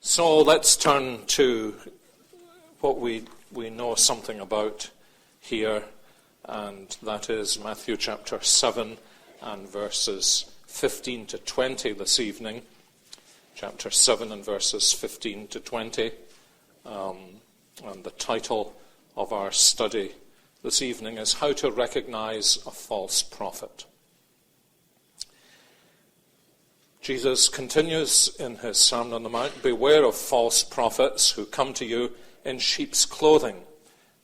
So let's turn to what we know something about here, and that is Matthew chapter 7 and verses 15 to 20 this evening. Chapter 7 and verses 15 to 20. And the title of our study this evening is How to Recognize a False Prophet. Jesus continues in his Sermon on the Mount, "Beware of false prophets who come to you in sheep's clothing,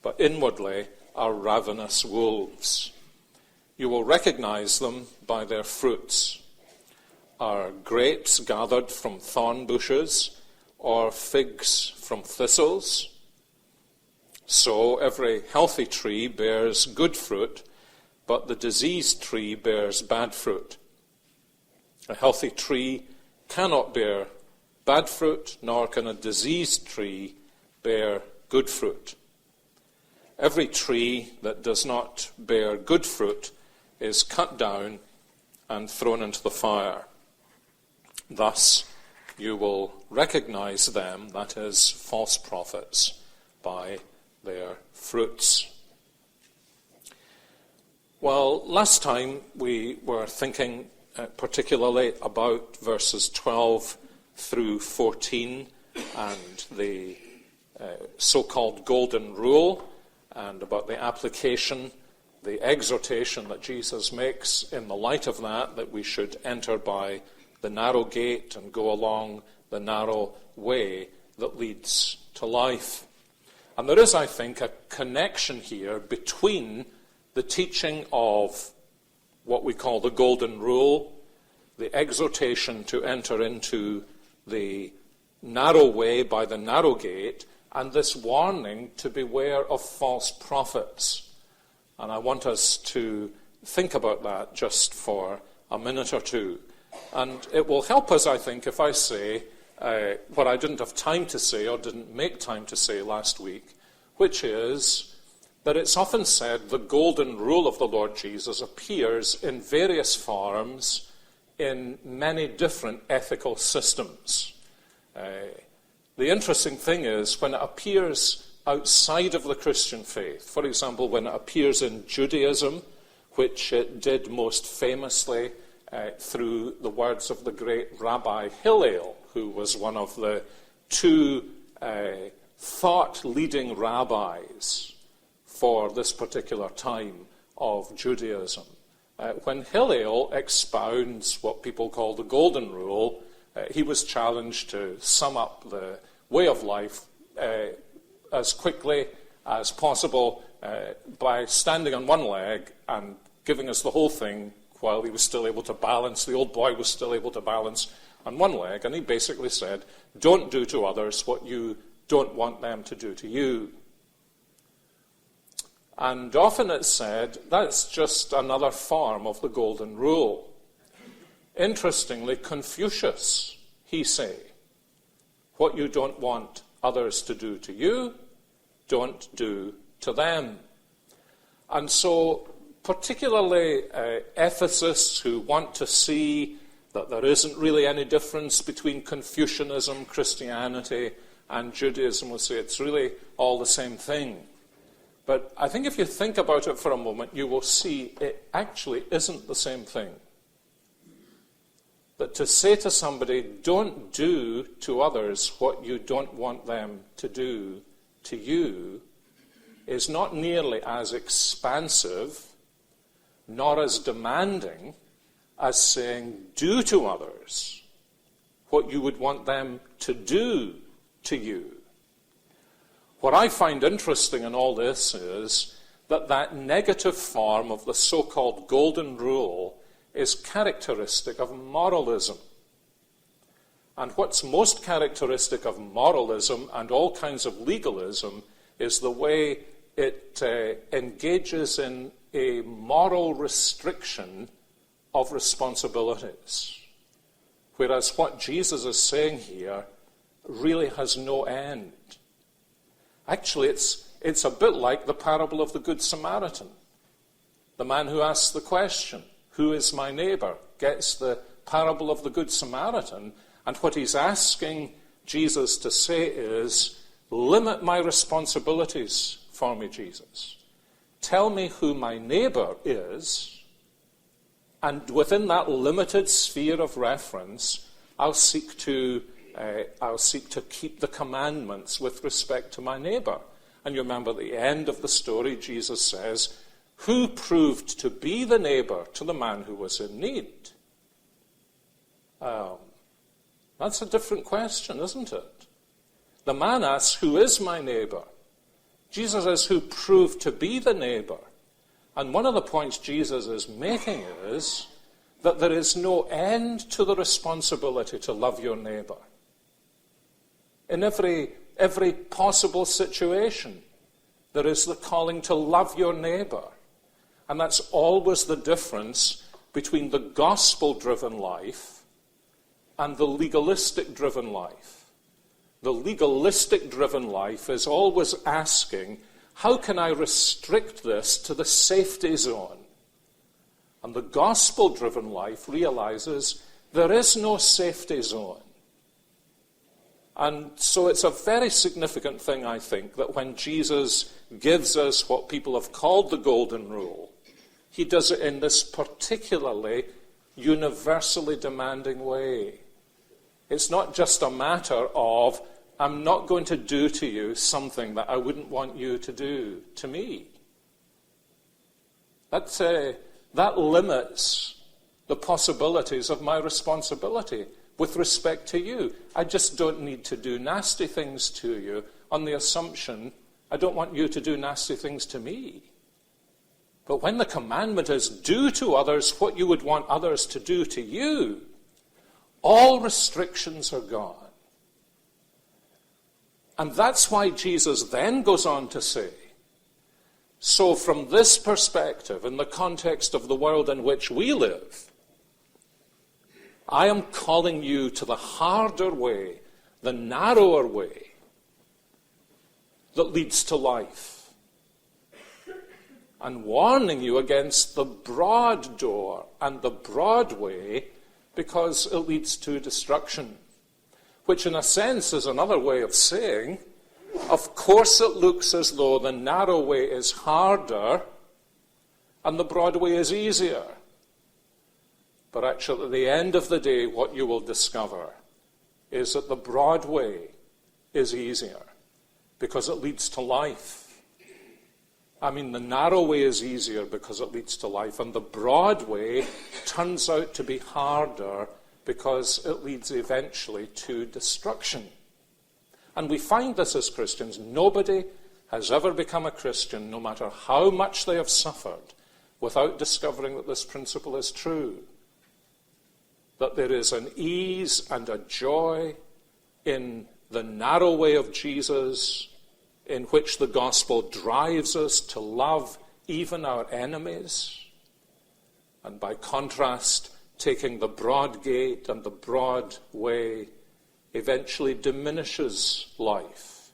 but inwardly are ravenous wolves. You will recognize them by their fruits. Are grapes gathered from thorn bushes, or figs from thistles? So every healthy tree bears good fruit, but the diseased tree bears bad fruit. A healthy tree cannot bear bad fruit, nor can a diseased tree bear good fruit. Every tree that does not bear good fruit is cut down and thrown into the fire. Thus you will recognize them," that is, false prophets, "by their fruits." Well, last time we were thinking particularly about verses 12 through 14 and the so-called golden rule, and about the application, the exhortation that Jesus makes in the light of that we should enter by the narrow gate and go along the narrow way that leads to life. And there is, I think, a connection here between the teaching of what we call the golden rule, the exhortation to enter into the narrow way by the narrow gate, and this warning to beware of false prophets. And I want us to think about that just for a minute or two. And it will help us, I think, if I say what I didn't have time to say or didn't make time to say last week, which is that it's often said the golden rule of the Lord Jesus appears in various forms in many different ethical systems. The interesting thing is when it appears outside of the Christian faith, for example, when it appears in Judaism, which it did most famously through the words of the great Rabbi Hillel, who was one of the two thought-leading rabbis for this particular time of Judaism. When Hillel expounds what people call the golden rule, he was challenged to sum up the way of life as quickly as possible by standing on one leg and giving us the whole thing while he was still able to balance. The old boy was still able to balance on one leg, and he basically said, don't do to others what you don't want them to do to you. And often it's said, that's just another form of the golden rule. Interestingly, Confucius, he say, what you don't want others to do to you, don't do to them. And so, particularly ethicists who want to see that there isn't really any difference between Confucianism, Christianity, and Judaism will say it's really all the same thing. But I think if you think about it for a moment, you will see it actually isn't the same thing. That to say to somebody, don't do to others what you don't want them to do to you, is not nearly as expansive, nor as demanding, as saying, do to others what you would want them to do to you. What I find interesting in all this is that negative form of the so-called golden rule is characteristic of moralism. And what's most characteristic of moralism and all kinds of legalism is the way it engages in a moral restriction of responsibilities. Whereas what Jesus is saying here really has no end. Actually, it's a bit like the parable of the Good Samaritan. The man who asks the question, who is my neighbor, gets the parable of the Good Samaritan, and what he's asking Jesus to say is, limit my responsibilities for me, Jesus. Tell me who my neighbour is, and within that limited sphere of reference, I'll seek to keep the commandments with respect to my neighbour. And you remember at the end of the story, Jesus says, who proved to be the neighbour to the man who was in need? That's a different question, isn't it? The man asks, who is my neighbour? Jesus says, who proved to be the neighbour? And one of the points Jesus is making is that there is no end to the responsibility to love your neighbour. In every possible situation, there is the calling to love your neighbour. And that's always the difference between the gospel-driven life and the legalistic-driven life. The legalistic-driven life is always asking, how can I restrict this to the safety zone? And the gospel-driven life realizes there is no safety zone. And so it's a very significant thing, I think, that when Jesus gives us what people have called the golden rule, he does it in this particularly universally demanding way. It's not just a matter of, I'm not going to do to you something that I wouldn't want you to do to me. That limits the possibilities of my responsibility with respect to you. I just don't need to do nasty things to you on the assumption I don't want you to do nasty things to me. But when the commandment is do to others what you would want others to do to you, all restrictions are gone. And that's why Jesus then goes on to say, so from this perspective, in the context of the world in which we live, I am calling you to the harder way, the narrower way that leads to life, and warning you against the broad door and the broad way because it leads to destruction, which in a sense is another way of saying, of course it looks as though the narrow way is harder and the broad way is easier. But actually, at the end of the day, what you will discover is that the broad way is easier because it leads to life. I mean, the narrow way is easier because it leads to life, and the broad way turns out to be harder because it leads eventually to destruction. And we find this as Christians. Nobody has ever become a Christian, no matter how much they have suffered, without discovering that this principle is true. That there is an ease and a joy in the narrow way of Jesus, in which the gospel drives us to love even our enemies. And by contrast, taking the broad gate and the broad way eventually diminishes life.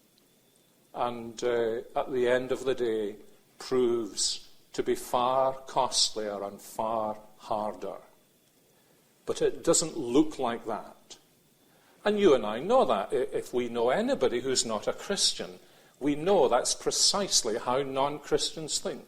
And at the end of the day, proves to be far costlier and far harder. But it doesn't look like that. And you and I know that. If we know anybody who's not a Christian, we know that's precisely how non-Christians think.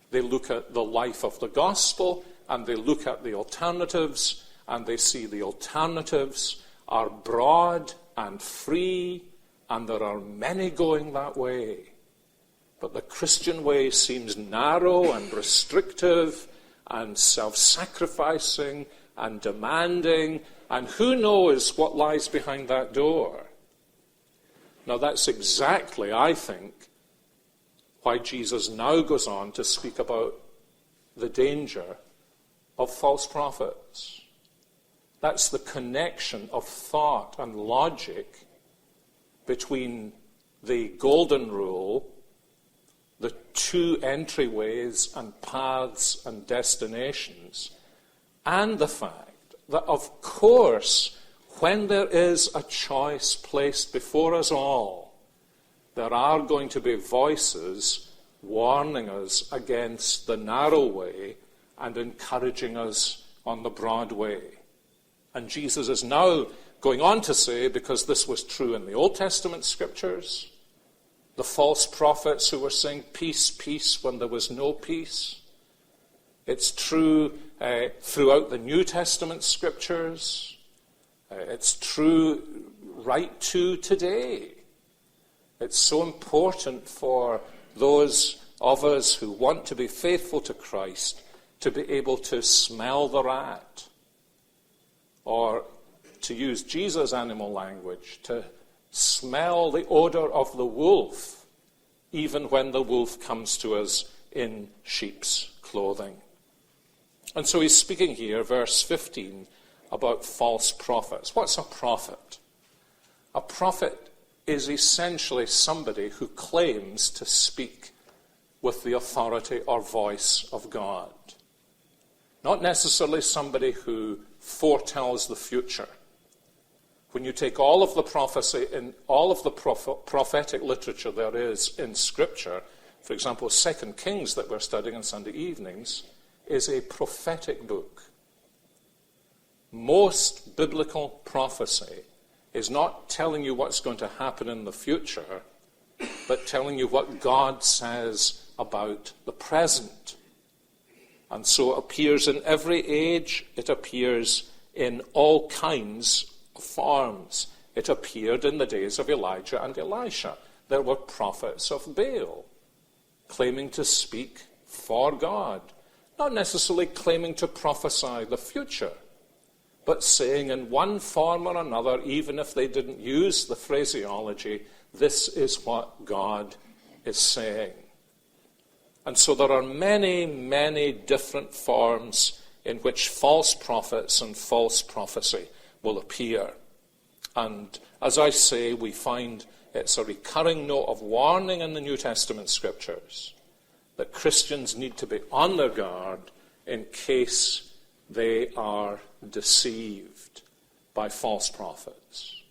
They look at the life of the gospel, and they look at the alternatives, and they see the alternatives are broad and free, and there are many going that way. But the Christian way seems narrow and restrictive and self-sacrificing and demanding, and who knows what lies behind that door. Now that's exactly, I think, why Jesus now goes on to speak about the danger of false prophets. That's the connection of thought and logic between the golden rule, the two entryways and paths and destinations, and the fact that, of course, when there is a choice placed before us all, there are going to be voices warning us against the narrow way and encouraging us on the broad way. And Jesus is now Going on to say, because this was true in the Old Testament scriptures, the false prophets who were saying peace, peace when there was no peace. It's true throughout the New Testament scriptures. It's true right to today. It's so important for those of us who want to be faithful to Christ to be able to smell the rat, or to use Jesus' animal language, to smell the odor of the wolf, even when the wolf comes to us in sheep's clothing. And so he's speaking here, verse 15, about false prophets. What's a prophet? A prophet is essentially somebody who claims to speak with the authority or voice of God. Not necessarily somebody who foretells the future. When you take all of the prophecy in all of the prophetic literature there is in Scripture, for example, 2 Kings that we're studying on Sunday evenings, is a prophetic book. Most biblical prophecy is not telling you what's going to happen in the future, but telling you what God says about the present. And so it appears in every age. It appears in all kinds of forms. It appeared in the days of Elijah and Elisha. There were prophets of Baal claiming to speak for God, not necessarily claiming to prophesy the future, but saying in one form or another, even if they didn't use the phraseology, this is what God is saying. And so there are many, many different forms in which false prophets and false prophecy will appear. And as I say, we find it's a recurring note of warning in the New Testament scriptures that Christians need to be on their guard in case they are deceived by false prophets.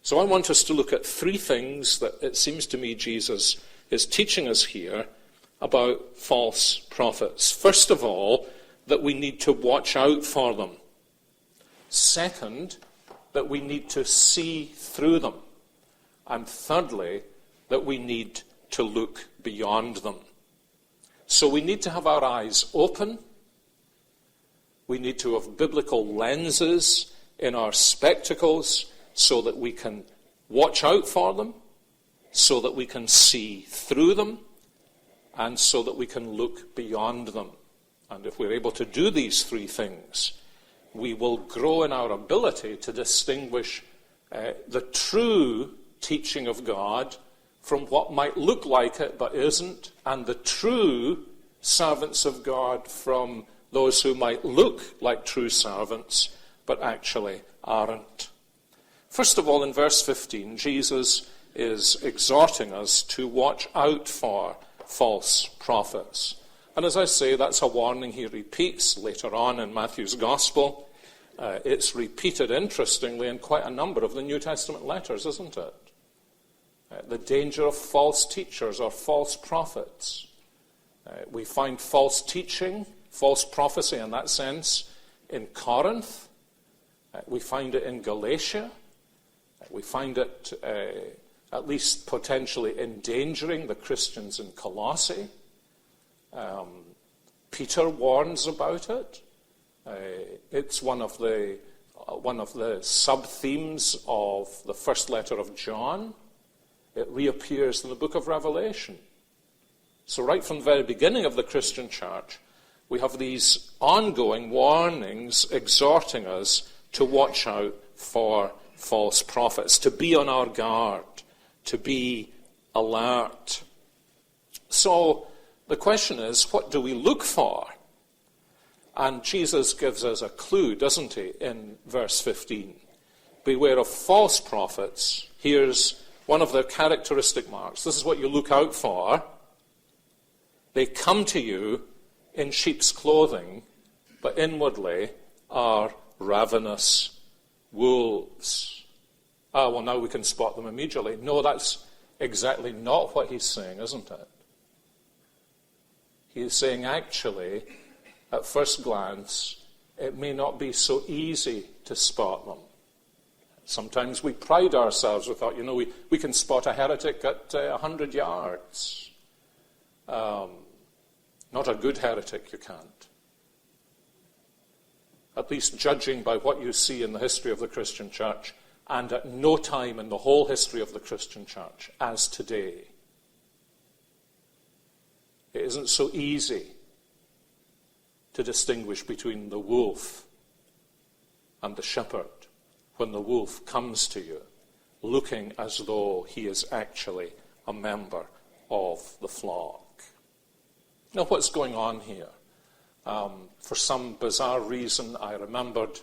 So I want us to look at three things that it seems to me Jesus is teaching us here about false prophets. First of all, that we need to watch out for them. Second, that we need to see through them. And thirdly, that we need to look beyond them. So we need to have our eyes open. We need to have biblical lenses in our spectacles so that we can watch out for them, so that we can see through them, and so that we can look beyond them. And if we're able to do these three things, we will grow in our ability to distinguish the true teaching of God from what might look like it but isn't, and the true servants of God from those who might look like true servants but actually aren't. First of all, in verse 15, Jesus is exhorting us to watch out for false prophets. And as I say, that's a warning he repeats later on in Matthew's Gospel. It's repeated, interestingly, in quite a number of the New Testament letters, isn't it? The danger of false teachers or false prophets. We find false teaching, false prophecy in that sense, in Corinth. We find it in Galatia. We find it at least potentially endangering the Christians in Colossae. Peter warns about it. It's one of the sub-themes of the first letter of John. It reappears in the book of Revelation. So right from the very beginning of the Christian church, we have these ongoing warnings exhorting us to watch out for false prophets, to be on our guard, to be alert. So the question is, what do we look for? And Jesus gives us a clue, doesn't he, in verse 15. Beware of false prophets. Here's one of their characteristic marks. This is what you look out for. They come to you in sheep's clothing, but inwardly are ravenous wolves. Well, now we can spot them immediately. No, that's exactly not what he's saying, isn't it? He's saying, actually, at first glance, it may not be so easy to spot them. Sometimes we pride ourselves. We thought, we can spot a heretic at 100 yards. Not a good heretic, you can't. At least judging by what you see in the history of the Christian church, and at no time in the whole history of the Christian church, as today. It isn't so easy to distinguish between the wolf and the shepherd when the wolf comes to you, looking as though he is actually a member of the flock. Now, what's going on here? For some bizarre reason, I remembered,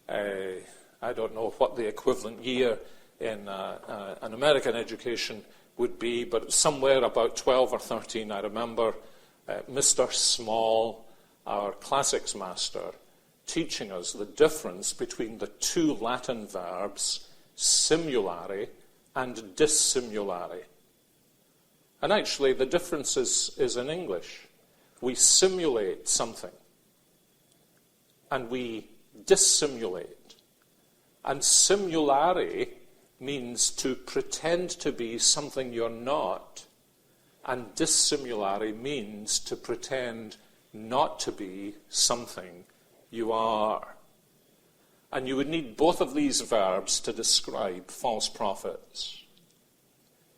I don't know what the equivalent year in an American education would be, but somewhere about 12 or 13, I remember Mr. Small, our classics master, teaching us the difference between the two Latin verbs, simulare and dissimulare. And actually, the difference is in English. We simulate something, and we dissimulate. And simulare means to pretend to be something you're not, and dissimulare means to pretend not to be something you are. And you would need both of these verbs to describe false prophets.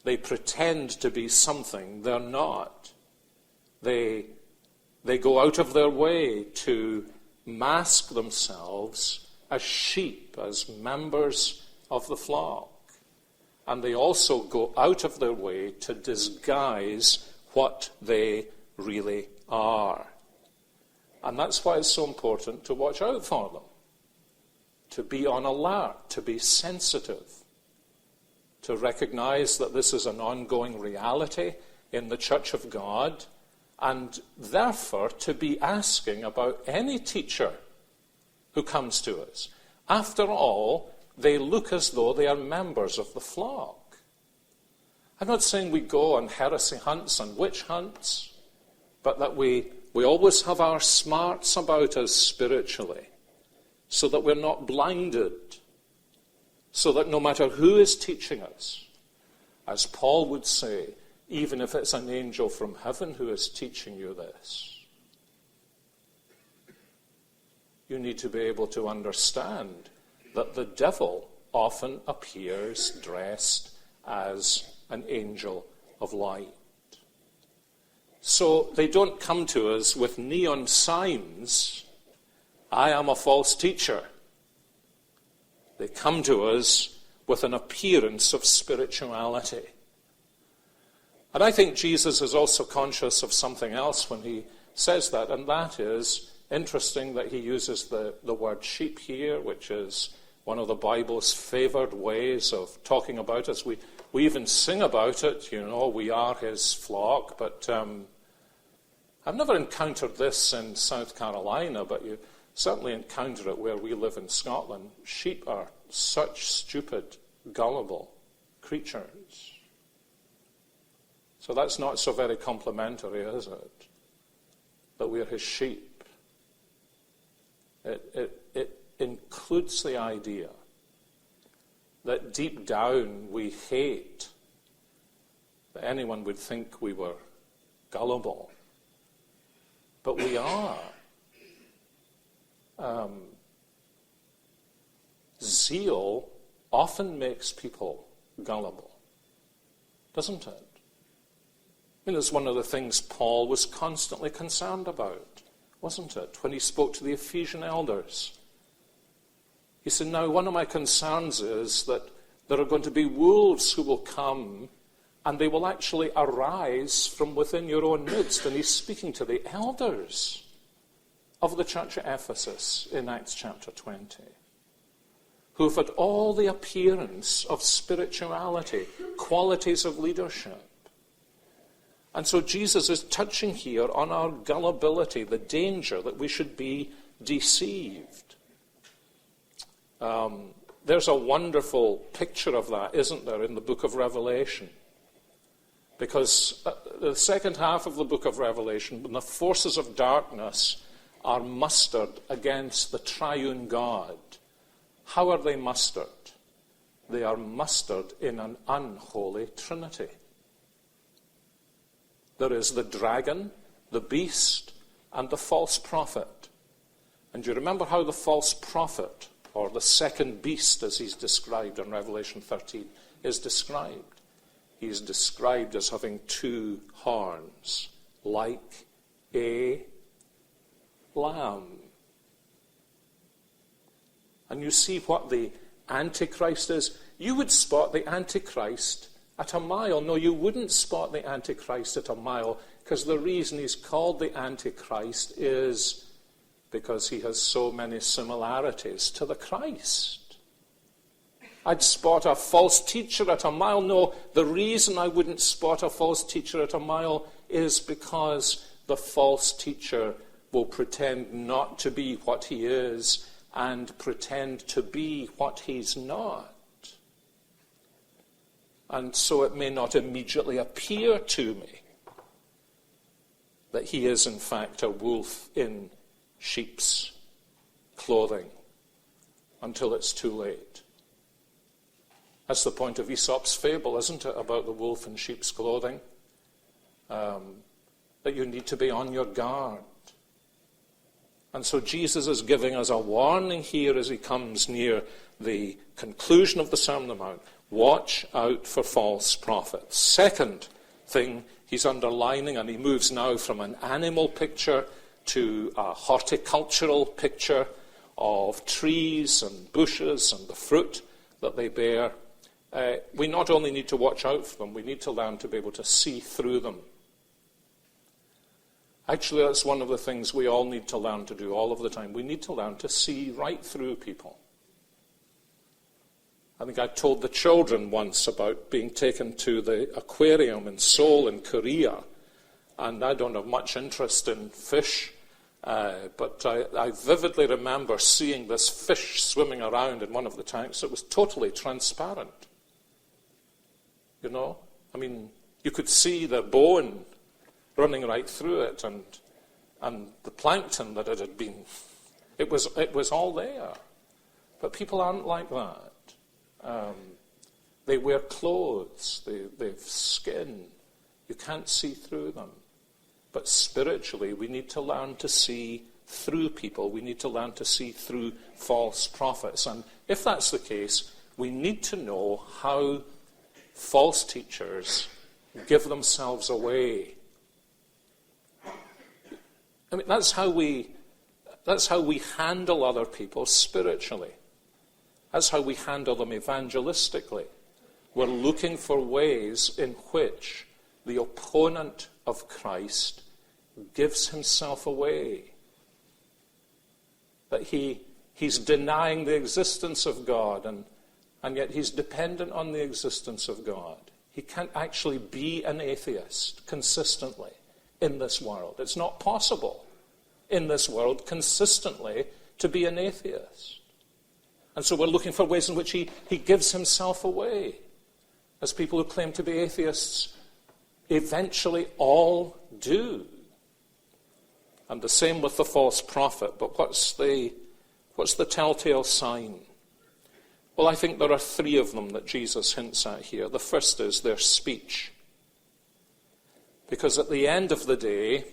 They pretend to be something they're not. They go out of their way to mask themselves as sheep, as members of the flock. And they also go out of their way to disguise what they really are. And that's why it's so important to watch out for them, to be on alert, to be sensitive, to recognize that this is an ongoing reality in the Church of God, and therefore to be asking about any teacher who comes to us. After all, they look as though they are members of the flock. I'm not saying we go on heresy hunts and witch hunts, but that we always have our smarts about us spiritually, so that we're not blinded, so that no matter who is teaching us, as Paul would say, even if it's an angel from heaven who is teaching you this, you need to be able to understand that the devil often appears dressed as an angel of light. So they don't come to us with neon signs, I am a false teacher. They come to us with an appearance of spirituality. And I think Jesus is also conscious of something else when he says that, and that is interesting that he uses the word sheep here, which is one of the Bible's favored ways of talking about us. We even sing about it, we are his flock, but I've never encountered this in South Carolina, but you certainly encounter it where we live in Scotland. Sheep are such stupid, gullible creatures. So that's not so very complimentary, is it? That we're his sheep. It includes the idea that deep down we hate that anyone would think we were gullible. But we are. Zeal often makes people gullible, doesn't it? It's one of the things Paul was constantly concerned about, wasn't it, when he spoke to the Ephesian elders? He said, now one of my concerns is that there are going to be wolves who will come and they will actually arise from within your own midst. And he's speaking to the elders of the church at Ephesus in Acts chapter 20, who have had all the appearance of spirituality, qualities of leadership. And so Jesus is touching here on our gullibility, the danger that we should be deceived. There's a wonderful picture of that, isn't there, in the book of Revelation? Because the second half of the book of Revelation, when the forces of darkness are mustered against the triune God, how are they mustered? they are mustered in an unholy trinity. There is the dragon, the beast, and the false prophet. And you remember how the false prophet, or the second beast as he's described in Revelation 13, is described. He's described as having two horns, like a lamb. And you see what the Antichrist is. You would spot the Antichrist at a mile. No, you wouldn't spot the Antichrist at a mile, because the reason he's called the Antichrist is because he has so many similarities to the Christ. I'd spot a false teacher at a mile. No, the reason I wouldn't spot a false teacher at a mile is because the false teacher will pretend not to be what he is and pretend to be what he's not. And so it may not immediately appear to me that he is in fact a wolf in sheep's clothing until it's too late. That's the point of Aesop's fable, isn't it, about the wolf in sheep's clothing? That you need to be on your guard. And so Jesus is giving us a warning here as he comes near the conclusion of the Sermon on the Mount. Watch out for false prophets. Second thing he's underlining, and he moves now from an animal picture to a horticultural picture of trees and bushes and the fruit that they bear. We not only need to watch out for them, we need to learn to be able to see through them. Actually, that's one of the things we all need to learn to do all of the time. We need to learn to see right through people. I think I told the children once about being taken to the aquarium in Seoul in Korea, and I don't have much interest in fish, but I vividly remember seeing this fish swimming around in one of the tanks. It was totally transparent. You know? I mean, you could see the bone running right through it, and the plankton that it had been. It was all there. But people aren't like that. They wear clothes. They've skin. You can't see through them. But spiritually, we need to learn to see through people. We need to learn to see through false prophets. And if that's the case, we need to know how false teachers give themselves away. I mean, that's how we handle other people spiritually. That's how we handle them evangelistically. We're looking for ways in which the opponent of Christ gives himself away. That he's denying the existence of God, and yet he's dependent on the existence of God. He can't actually be an atheist consistently in this world. It's not possible in this world consistently to be an atheist. And so we're looking for ways in which he gives himself away. As people who claim to be atheists eventually all do. And the same with the false prophet. But what's the telltale sign? Well, I think there are three of them that Jesus hints at here. The first is their speech. Because at the end of the day,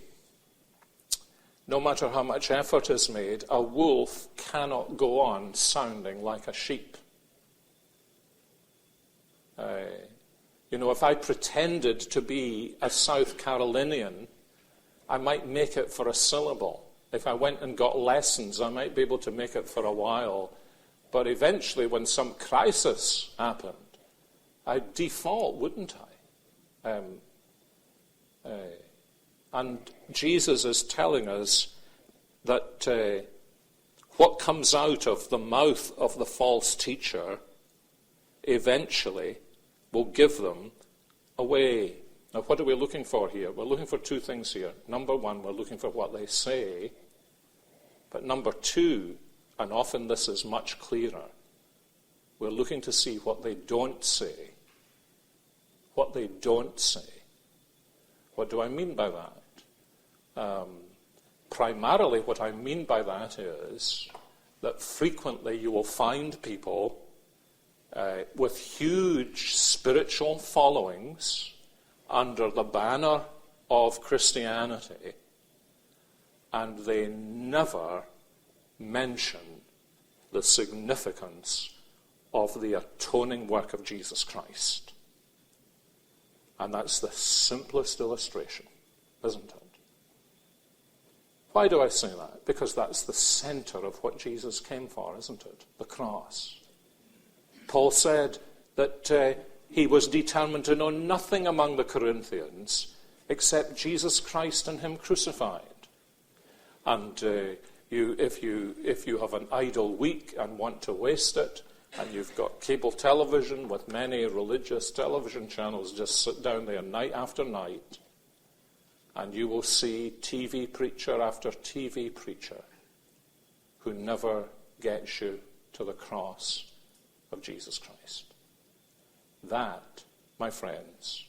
no matter how much effort is made, a wolf cannot go on sounding like a sheep. If I pretended to be a South Carolinian, I might make it for a syllable. If I went and got lessons, I might be able to make it for a while. But eventually, when some crisis happened, I'd default, wouldn't I? And Jesus is telling us that what comes out of the mouth of the false teacher eventually will give them away. Now, what are we looking for here? We're looking for two things here. Number one, we're looking for what they say. But number two, and often this is much clearer, we're looking to see what they don't say. What they don't say. What do I mean by that? Primarily, what I mean by that is that frequently you will find people with huge spiritual followings under the banner of Christianity, and they never mention the significance of the atoning work of Jesus Christ. And that's the simplest illustration, isn't it? Why do I say that? Because that's the center of what Jesus came for, isn't it? The cross. Paul said that he was determined to know nothing among the Corinthians except Jesus Christ and him crucified. And if you have an idle week and want to waste it, and you've got cable television with many religious television channels, just sit down there night after night, and you will see TV preacher after TV preacher who never gets you to the cross of Jesus Christ. That, my friends,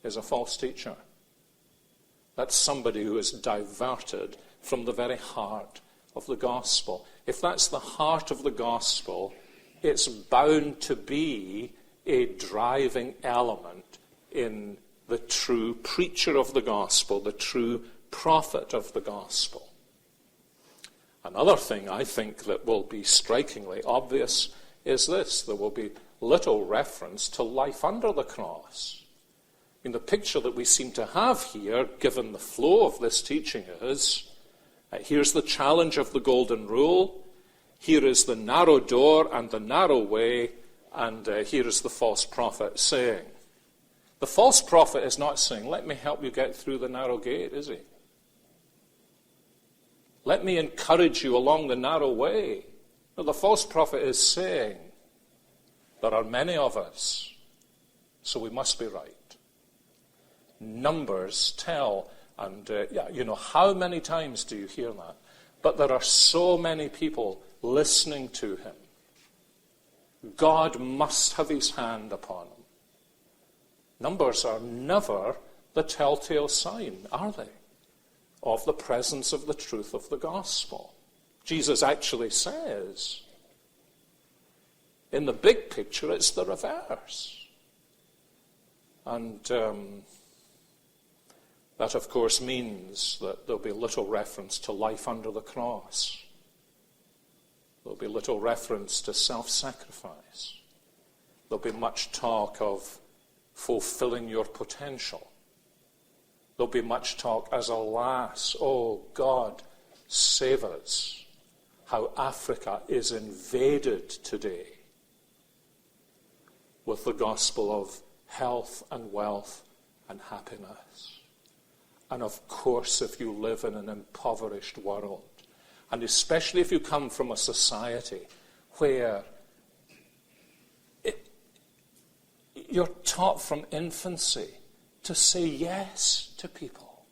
is a false teacher. That's somebody who is diverted from the very heart of the gospel. If that's the heart of the gospel, it's bound to be a driving element in the true preacher of the gospel, the true prophet of the gospel. Another thing I think that will be strikingly obvious is this: there will be little reference to life under the cross. I mean, the picture that we seem to have here, given the flow of this teaching, is here's the challenge of the golden rule, here is the narrow door and the narrow way, and here is the false prophet saying. The false prophet is not saying, let me help you get through the narrow gate, is he? Let me encourage you along the narrow way. No, the false prophet is saying, there are many of us, so we must be right. Numbers tell, and how many times do you hear that? But there are so many people listening to him. God must have his hand upon him. Numbers are never the telltale sign, are they, of the presence of the truth of the gospel. Jesus actually says, in the big picture, it's the reverse. And that, of course, means that there'll be little reference to life under the cross. There'll be little reference to self-sacrifice. There'll be much talk of fulfilling your potential. There'll be much talk as alas, oh God, save us, how Africa is invaded today with the gospel of health and wealth and happiness. And of course, if you live in an impoverished world, and especially if you come from a society where you're taught from infancy to say yes to people.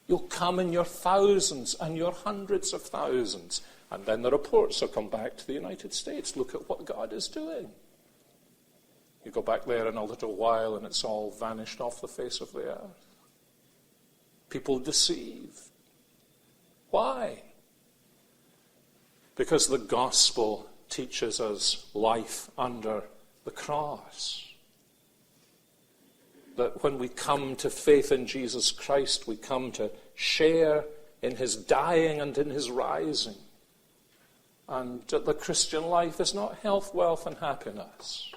You'll come in your thousands and your hundreds of thousands, and then the reports will come back to the United States. Look at what God is doing. You go back there in a little while and it's all vanished off the face of the earth. People deceive. Why? Because the gospel teaches us life under the cross. That when we come to faith in Jesus Christ, we come to share in his dying and in his rising. And that the Christian life is not health, wealth, and happiness.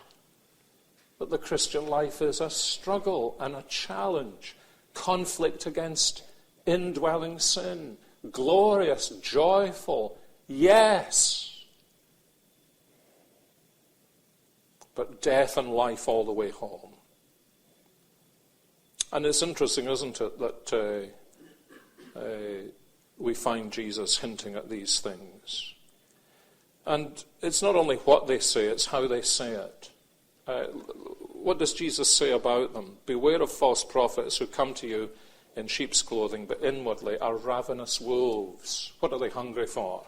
But the Christian life is a struggle and a challenge, conflict against indwelling sin, glorious, joyful, yes. But death and life all the way home. And it's interesting, isn't it, that we find Jesus hinting at these things. And it's not only what they say, it's how they say it. What does Jesus say about them? Beware of false prophets who come to you in sheep's clothing, but inwardly are ravenous wolves. What are they hungry for?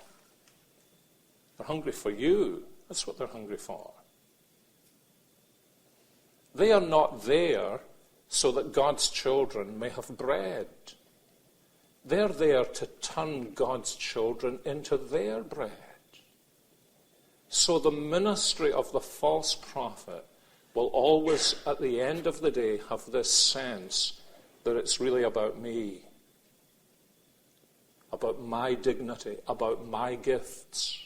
They're hungry for you. That's what they're hungry for. They are not there so that God's children may have bread. They're there to turn God's children into their bread. So the ministry of the false prophet will always, at the end of the day, have this sense that it's really about me, about my dignity, about my gifts,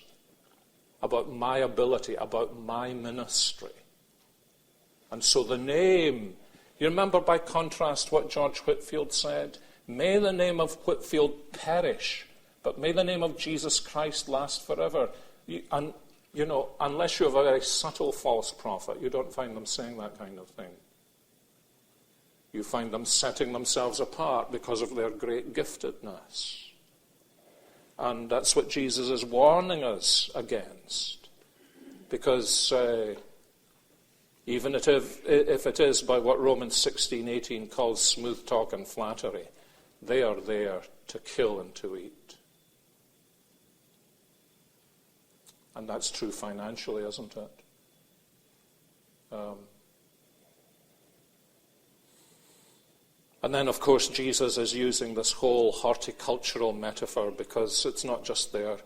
about my ability, about my ministry. And so the name, you remember by contrast what George Whitefield said? May the name of Whitefield perish, but may the name of Jesus Christ last forever. Unless you have a very subtle false prophet, you don't find them saying that kind of thing. You find them setting themselves apart because of their great giftedness. And that's what Jesus is warning us against. Because even if it is by what Romans 16:18 calls smooth talk and flattery, they are there to kill and to eat. And that's true financially, isn't it? And then, of course, Jesus is using this whole horticultural metaphor because it's not just their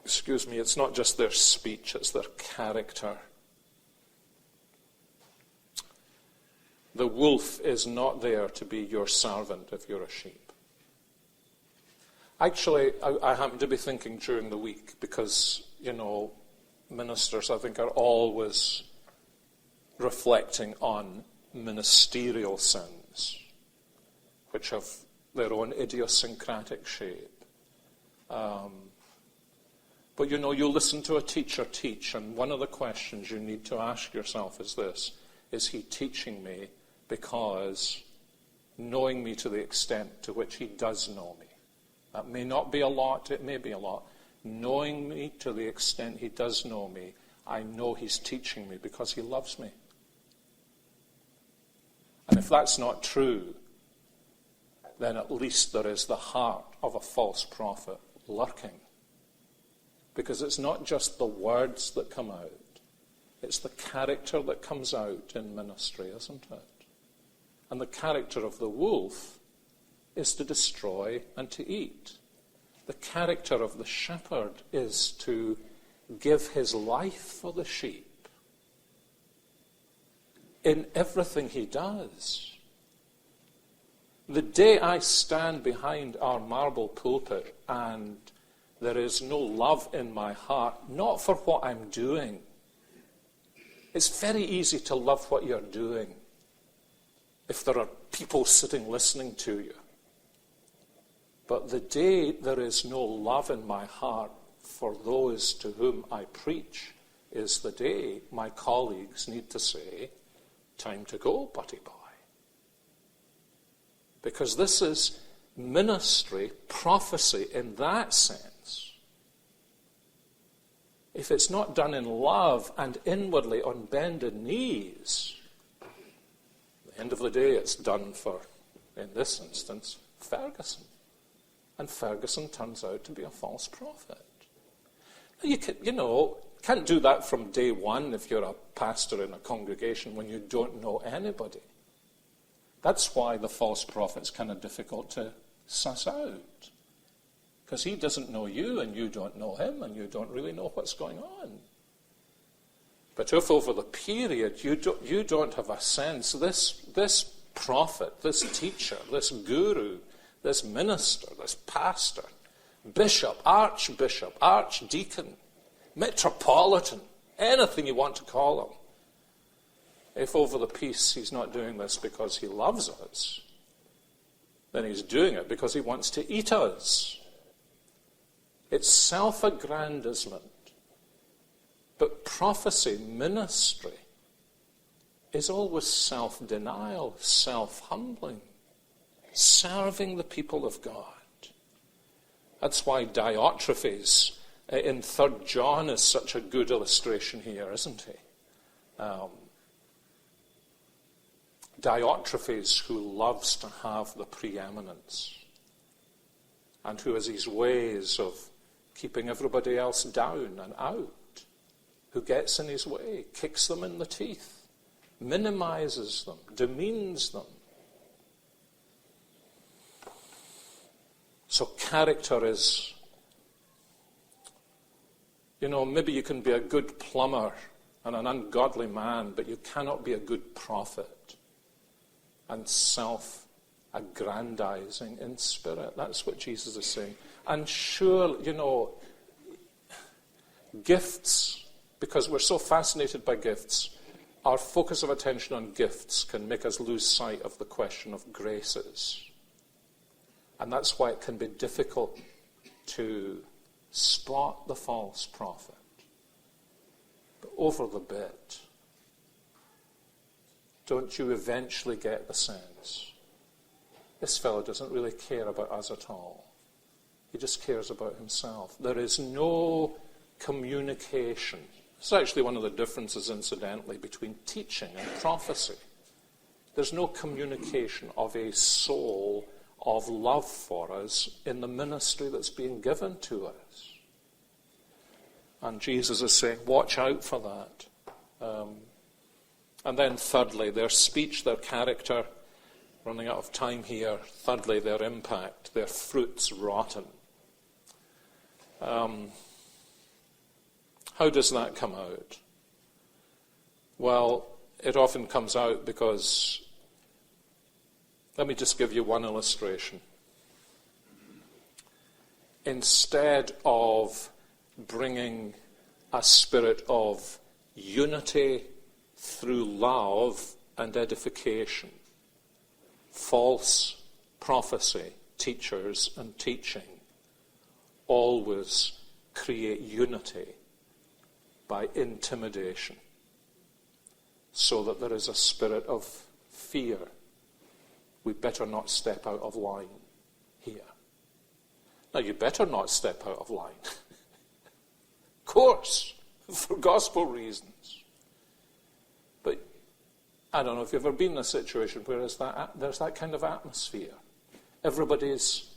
speech, it's their character. The wolf is not there to be your servant if you're a sheep. Actually, I happen to be thinking during the week because, ministers, I think, are always reflecting on ministerial sins, which have their own idiosyncratic shape. But, you listen to a teacher teach, and one of the questions you need to ask yourself is this: is he teaching me because knowing me to the extent to which he does know me? That may not be a lot, it may be a lot. Knowing me to the extent he does know me, I know he's teaching me because he loves me. And if that's not true, then at least there is the heart of a false prophet lurking. Because it's not just the words that come out, it's the character that comes out in ministry, isn't it? And the character of the wolf is to destroy and to eat. The character of the shepherd is to give his life for the sheep in everything he does. The day I stand behind our marble pulpit and there is no love in my heart, not for what I'm doing. It's very easy to love what you're doing if there are people sitting listening to you. But the day there is no love in my heart for those to whom I preach is the day my colleagues need to say, time to go, buddy boy. Because this is ministry, prophecy in that sense. If it's not done in love and inwardly on bended knees, at the end of the day it's done for, in this instance, Ferguson. And Ferguson turns out to be a false prophet. You can't do that from day one if you're a pastor in a congregation when you don't know anybody. That's why the false prophet's kind of difficult to suss out. Because he doesn't know you and you don't know him and you don't really know what's going on. But if over the period you don't have a sense, this prophet, this teacher, this guru, this minister, this pastor, bishop, archdeacon, metropolitan, anything you want to call him, if over the piece he's not doing this because he loves us, then he's doing it because he wants to eat us. It's self-aggrandizement. But prophecy, ministry, is always self-denial, self-humbling, serving the people of God. That's why Diotrephes in 3 John is such a good illustration here, isn't he? Diotrephes, who loves to have the preeminence and who has these ways of keeping everybody else down and out, who gets in his way, kicks them in the teeth, minimizes them, demeans them. So character is Maybe you can be a good plumber and an ungodly man, but you cannot be a good prophet and self-aggrandizing in spirit. That's what Jesus is saying. And sure, gifts, because we're so fascinated by gifts, our focus of attention on gifts can make us lose sight of the question of graces. And that's why it can be difficult to spot the false prophet. But over the bit, don't you eventually get the sense, this fellow doesn't really care about us at all. He just cares about himself. There is no communication. It's actually one of the differences, incidentally, between teaching and prophecy. There's no communication of a soul of love for us in the ministry that's being given to us. And Jesus is saying, watch out for that. And then thirdly, their speech, their character, running out of time here. Thirdly, their impact, their fruits rotten. How does that come out? Well, it often comes out because, let me just give you one illustration. Instead of bringing a spirit of unity through love and edification, false prophecy, teachers and teaching always create unity by intimidation, so that there is a spirit of fear. We better not step out of line here. Now, you better not step out of line. Of course, for gospel reasons. But I don't know if you've ever been in a situation where there's that kind of atmosphere. Everybody's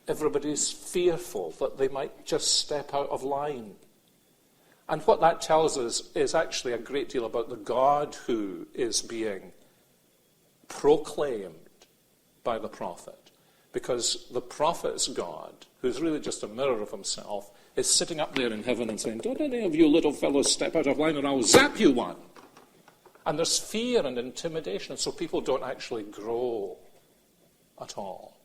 fearful that they might just step out of line. And what that tells us is actually a great deal about the God who is being proclaimed by the prophet. Because the prophet's God, who's really just a mirror of himself, is sitting up there in heaven and saying, don't any of you little fellows step out of line or I'll zap you one. And there's fear and intimidation, so people don't actually grow at all.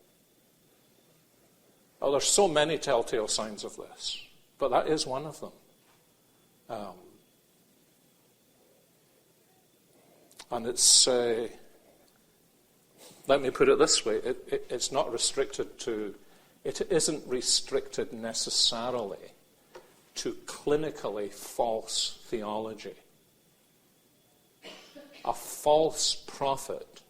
Well, there's so many telltale signs of this, but that is one of them. And it's, let me put it this way, it's not restricted to, it isn't restricted necessarily to clinically false theology. A false prophet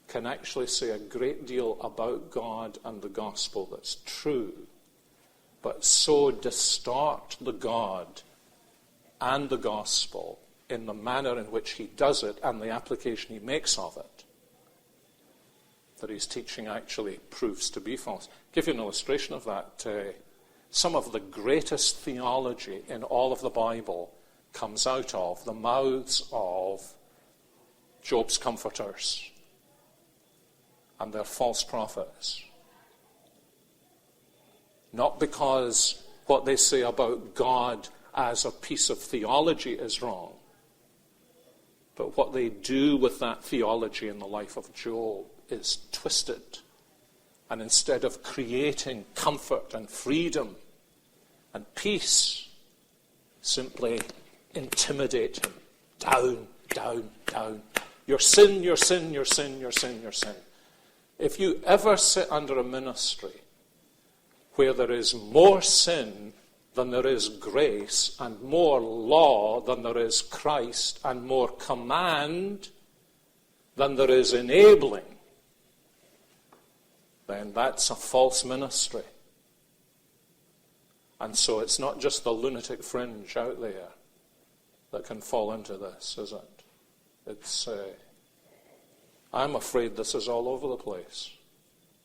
can actually say a great deal about God and the gospel that's true, but so distort the God and the gospel in the manner in which he does it and the application he makes of it, that his teaching actually proves to be false. I'll give you an illustration of that. Some of the greatest theology in all of the Bible comes out of the mouths of Job's comforters and their false prophets. Not because what they say about God as a piece of theology is wrong, but what they do with that theology in the life of Job is twisted. And instead of creating comfort and freedom and peace, simply intimidate him. Down, down, down. Your sin, your sin, your sin, your sin, your sin. If you ever sit under a ministry where there is more sin than there is grace, and more law than there is Christ, and more command than there is enabling, then that's a false ministry. And so it's not just the lunatic fringe out there that can fall into this, is it? It's, I'm afraid this is all over the place.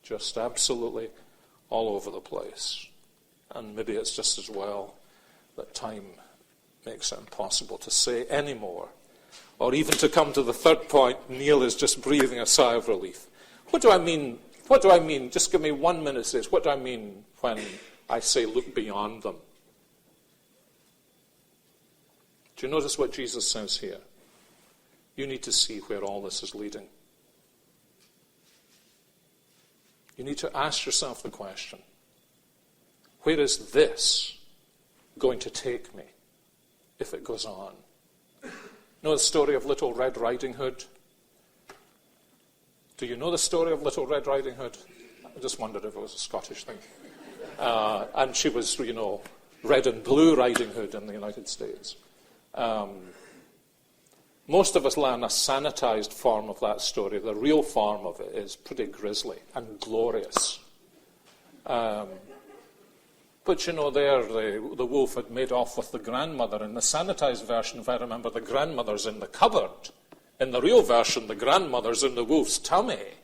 Just absolutely all over the place. And maybe it's just as well that time makes it impossible to say any more. Or even to come to the third point, Neil is just breathing a sigh of relief. What do I mean? What do I mean? Just give me 1 minute, says. What do I mean when I say look beyond them? Do you notice what Jesus says here? You need to see where all this is leading. You need to ask yourself the question, where is this going to take me if it goes on? Know the story of Little Red Riding Hood? Do you know the story of Little Red Riding Hood? I just wondered if it was a Scottish thing. And she was, Red and Blue Riding Hood in the United States. Most of us learn a sanitized form of that story. The real form of it is pretty grisly and glorious. But there the wolf had made off with the grandmother. In the sanitized version, if I remember, the grandmother's in the cupboard. In the real version, the grandmother's in the wolf's tummy.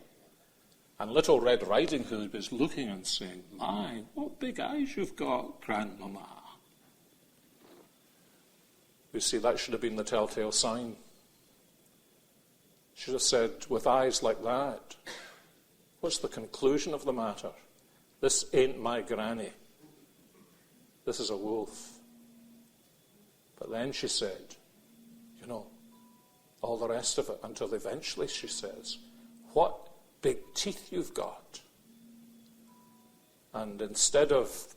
And Little Red Riding Hood is looking and saying, "My, what big eyes you've got, Grandmama." You see, that should have been the telltale sign. Should have said, with eyes like that, what's the conclusion of the matter? This ain't my granny. This is a wolf. But then she said, all the rest of it, until eventually she says, "What big teeth you've got." And instead of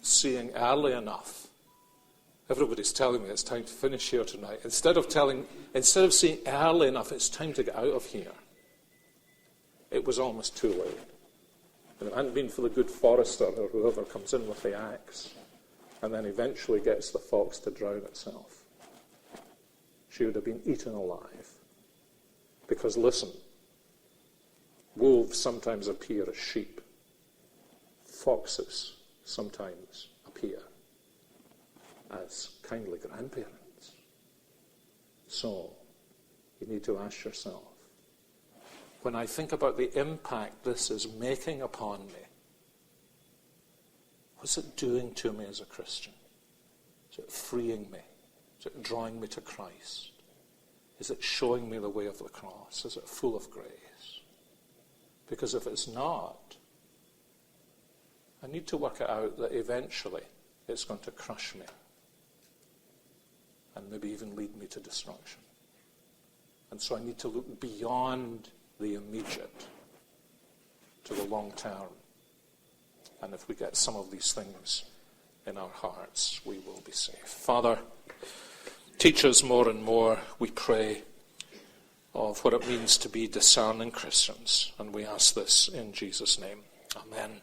seeing early enough, everybody's telling me it's time to finish here tonight. Instead of seeing early enough, it's time to get out of here. It was almost too late. And it hadn't been for the good forester or whoever comes in with the axe and then eventually gets the fox to drown itself, she would have been eaten alive. Because listen, wolves sometimes appear as sheep. Foxes sometimes appear as kindly grandparents. So, you need to ask yourself, when I think about the impact this is making upon me, what's it doing to me as a Christian? Is it freeing me? Is it drawing me to Christ? Is it showing me the way of the cross? Is it full of grace? Because if it's not, I need to work it out that eventually it's going to crush me and maybe even lead me to destruction. And so I need to look beyond the immediate to the long term. And if we get some of these things in our hearts, we will be safe. Father, teach us more and more, we pray, of what it means to be discerning Christians. And we ask this in Jesus' name. Amen.